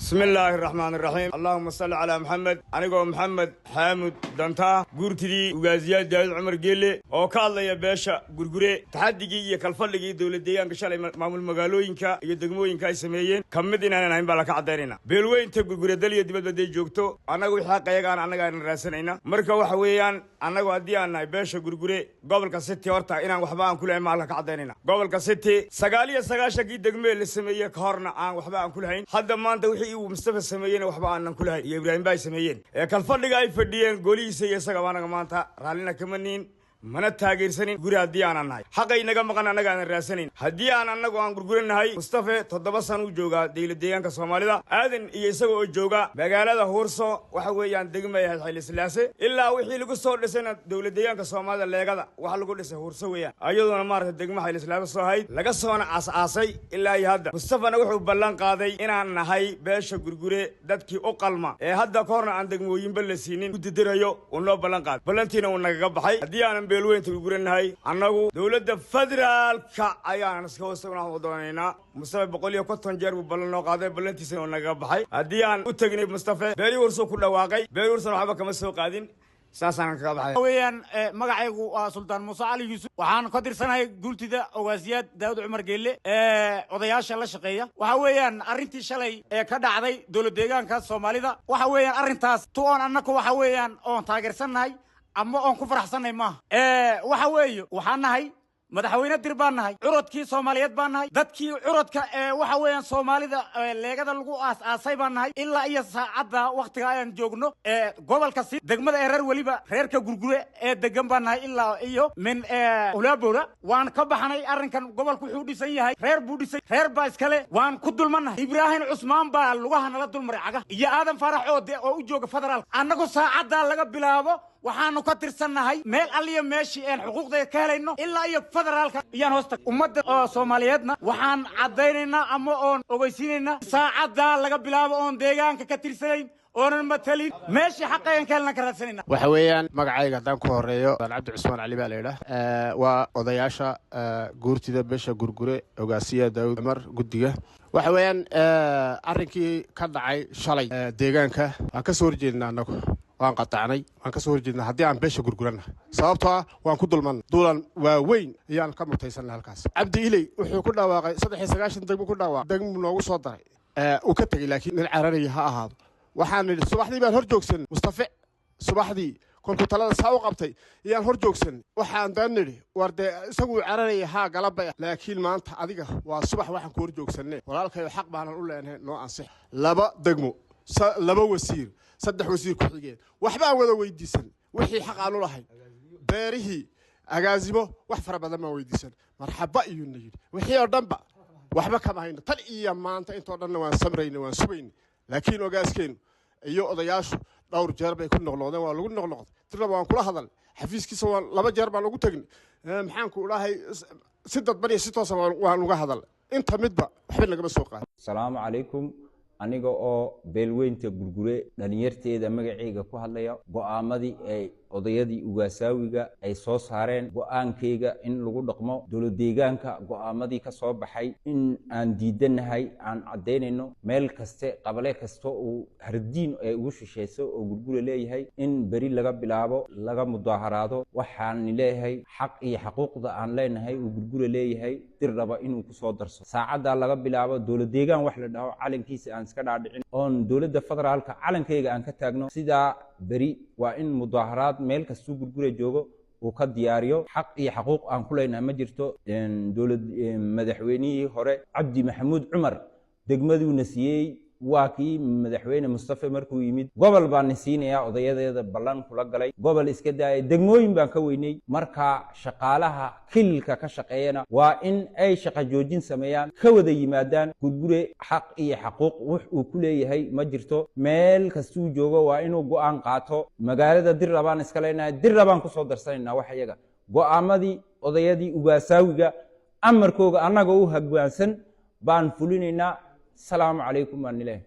بسم الله الرحمن الرحيم اللهم صل على محمد أنا محمد حامد دنتا قرتدي وجازيات داود عمر جيلي أو كالله يا باشا قرقرة تحدي كالفلقي دولة ديان كشال معمول مقالوينكا يدقموينكا يسميين كمدينا أنا نعم بالك عدينا بيلوين تقرقرة دليل دي بدي جوكتو أنا وحق يجان أنا قاعد راسنينا مركا وحويان أنا قاعدي أنا باشا قرقرة قبل كستي ورتا إنا وحبان كل عام بالك عدينا قبل كستي سقالية سقاشة جد دقمي اللي سميه كهرنا عن وحبان كل حين حد ما أنت ومصطفى سميين وحبا أنن كلها يا إبراهيم باي سميين كالفرد جاي فديين قولي سياسة كمان كمان تا رالنا كمنين من التاجر سنين غير هدي أنا نهاي حقي نجا مكان نجا نراسنين هدي أنا نجا غير نهاي مصطفى تدبر سنو جوجا ديل ديان كسومالي دا أذن يسوي جوجا بقالة ده هورسو وحوي عن دقمة هالحيل السلاسة إلا وحي لقو صور لسنا دول ديان كسومالي اللي جدا وحلقو لسه هورسو ويا أيضا مارك الدقمة هالحيل السلاسة هاي لقى صونا عصي إلا يهدا مصطفى نروح بلان قاضي إن أنا نهاي باش غير دتكي أقلما هدا كورنا عن دقمة ينبل سنين كنت تريو ونلو بلان قاضي بلانتينا ونجا بحي هدي أنا بيلوين تقولن هاي أنو دولة فدرال كأيان سكوسنا ودونينا مصطفى بقول يا كتون جرب بلنا قاعدة بلنتي سنونا قبحي هديان وتجني مصطفى بيري ورسو كل واقعي بيري ورسو حبا كمسوا قاعدين ساسان قبحي ويان مقعيق سلطان موسى علي يوسف وحان قدر سنة قلت ذا أوازيات داود عمر جيلي وضياش الله شقية وحويان أرنتي شلي كذا عدي دولة ديجان كاس سومالي ذا وحويان أرنتاس توان أنك وحويان أون تاجر سنة أما أنكو فرحسن ما وحوي وحناهي مدحوينا درباناهي عرضكي سوماليات باناهي دتكي عرضك وحويان سومالي ذا لقدا لقو آساي باناهي إلا إيا ساعة وقت غايان جوجنو قبل كسي دقمة إيرار وليبا ريركا قرقوة دقم باناهي إلا إيو من أولابورا وان كبحاناي أرن كان قبل كحودي سيهاي رير بودي سي رير بايسكالي وان كدل مناهي إبراهيم عثمان با لغاهنا لدول مرعاقا يا آدم فرح أو جوج فدرال أنكو ساعة لقا بلابو waxaanu ka tirsannahay meel aliya meeshii aan xuquuqdeeda ka helayno ilaa iyo federaalka iyaan hoosta ummadda Soomaaliyeedna waxaan cadeynaynaa ama oon ogeysiinaynaa saacada laga bilaabo oon deegaanka ka tirsanayn oonan matalin meeshii xaqeen kalena ka raadsanayna waxa weeyaan magacayga hadaan ku horeeyo Cabdi Cusmaan Ali baa leeyahay waa odayaasha guurtida beesha gurgure ogaasiya Daawud Umar gudiga waxa weeyaan arrinkii ka dhacay shalay deegaanka aan ka soo horjeednaa anagu waan qataanay waan ka soo horjeednaa hadii aan beesha gurgurana sababtoo waan ku dulman duulan waa weyn ayaan ka murtaysanaa halkaas Cabdi Ilay wuxuu ku dhawaaqay 39 degmo ku dhawaaq degmo noogu soo daray uu ka tagay laakiin nin cararaya ha ahaado waxaan nidhi subaxdii baan hor joogsan Mustafa subaxdii kolku talada saa u qabtay iyaan hor joogsan waxaan daan nidhi warde isagu cararaya ha galabay laakiin maanta adiga waa subax waxaan ku hor joogsanay walaalkay xaq baan u leenahay noo ansix laba degmo laba wasiir saddex wasiir ku xigeen waxba aan wada weydiisan wixii xaq aan u lahayn beerihii agaasimo wax fara badan ma weydiisan marxaba iyo niyad wixii oo dhanba waxba kama hayno tan iyo maanta intoo dhanna waan samreynay waan subaynay laakiin ogaaskeen iyo odayaashu dhowr jeer bay ku noqnoqdeen waa lagu noqnoqday tiraba waan kula hadal xafiiskiisa waan laba jeer baan ugu tagnay maxaan ku ilaahay si dadban iyo si toos ah waan uga hadal inta midba waxba naga soo qaad assalaamu calaykum aniga oo beelweynta gurgure dhalinyarteeda magacayga ku hadlaya go'aamadii ay odayadii ugaasaawiga ay soo saareen go'aankayga in lagu dhaqmo dowlad deegaanka go'aamadii ka soo baxay in aan diidanahay aan cadeynayno meel kaste qabale kasto uu hardiin ay ugu shisheyso oo gurgure leeyahay in bari laga bilaabo laga mudaaharaado waxaan leeyahay xaq iyo xuquuqda aan leenahay uu gurgure leeyahay dir raba inuu ku soo darso saacada laga bilaabo dowlad deegaan wax la dhaho calankiisa aan iska dhaadhicin oon dowladda federaalka calankayga aan ka taagno sida bari waa in mudaaharaad meel kastuu gurgure joogo uu ka diyaariyo xaq iyo xuquuq aan ku leenahay ma jirto dowlad madaxweynihii hore Cabdi Maxamuud Cumar degmaduu nasiyay waa kii madaxweyne Mustafa markuu yimid gobol baan nasiinaya odayadeeda ballan kula galay gobol iska daayay degmooyin baan ka weynay marka shaqaalaha kilka ka shaqeeyana waa in ay shaqo joojin sameeyaan ka wada yimaadaan gurgure xaq iyo xuquuq wax uu ku leeyahay ma jirto meel kastuu joogo waa inuu go'aan qaato magaalada Dirrabaan iska leenahay Dirrabaan ku soo darsanayna wax iyaga go'aamadii odayadii ugaasaawiga amarkooga anaga u haggaansan baan fulinaynaa السلام عليكم ورحمة الله